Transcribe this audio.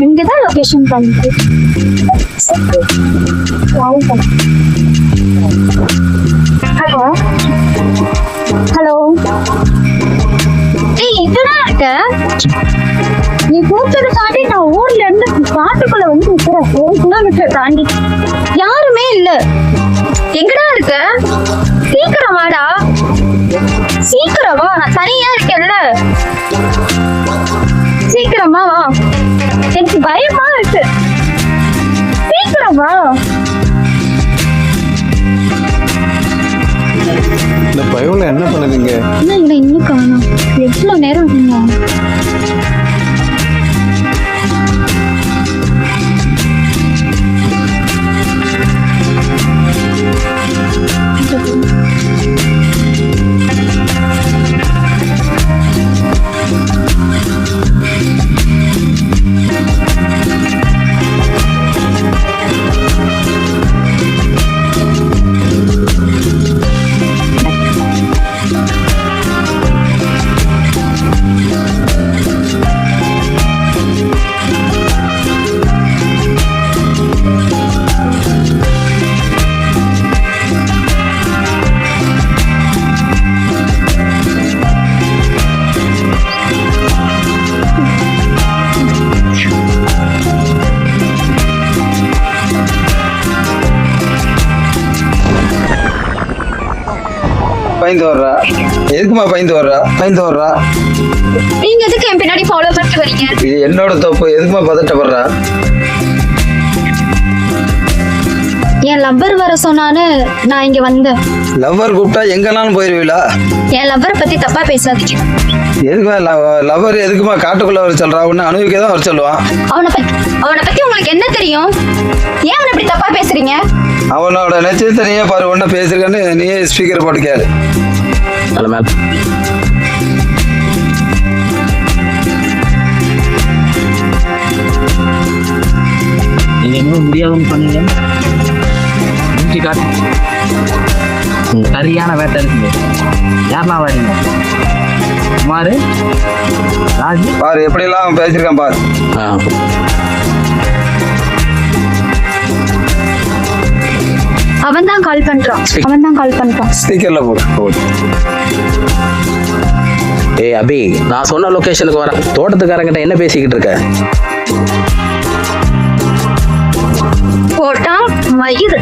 இங்கதான் லொகேஷன் பண்ணிட்டு. Hello hello, ஏய் இதுதான் இருக்க. நீ கூப்பிட்டது தாண்டி நான் ஊர்ல இருந்து காட்டுக்குள்ள வந்து நிக்கிறேன். 1 கிலோமீட்டர் தாண்டி யாருமே இல்ல. எங்கடா இருக்க? சீக்கிரம் வாடா, சீக்கிரம் வா. நான் தனியா இருக்கேன்ல, சீக்கிரமா வா. எனக்கு பயமா இருக்கு, சீக்கிரம் வா. இந்த பயவுல என்ன பண்ணுதுங்க? என்ன இன்னும் காணோம்? எவ்வளவு நேரம் பயந்து வர்றா? எதுக்குமா பயந்து வர்றா? நீங்க எதுக்கு என் பின்னாடி ஃபாலோ பண்ணிட்டு வரீங்க? இது என்னோட தப்பு. எதுக்குமா பதட்டப்படுறா? என் லவ்வர் வர சொன்னான்னு நான் இங்க வந்தேன். லவ்வர் கூப்பிட்டா எங்கனாலும் போயிருவீங்களா? என் லவ்வரை பத்தி தப்பா பேசாதீங்க. எதுக்குமா லவ்வர் எதுக்குமா காட்டுக்குள்ள வர சொல்றா? ஒன்னு அனுபவிக்க தான் வர சொல்லுவான். அவனை பத்தி உங்களுக்கு என்ன தெரியும்? ஏன் அவனை இப்படி தப்பா பேசுறீங்க? அவனோட நெச்சத்தை நீயே பாரு. ஒன்ன பேசுறேன்னு நீயே ஸ்பீக்கர் போட்டு கேளு. நீங்க இன்னும் முடியாதுன்னு பண்ணீங்க. சரியான வேட்டை இருக்குது. யாரெல்லாம் வாடிங்க? குமாரு, ராஜு பாரு எப்படி எல்லாம் பேசிருக்கான் பாரு. அவன் தான் கால் பண்றான். ஸ்பீக்கர்ல போடு. ஏய் அபி, நான் சொன்ன லொகேஷனுக்கு வரேன். தோட்டத்துக்காரங்கிட்ட என்ன பேசிக்கிட்டு இருக்க? போட்டா மயிறு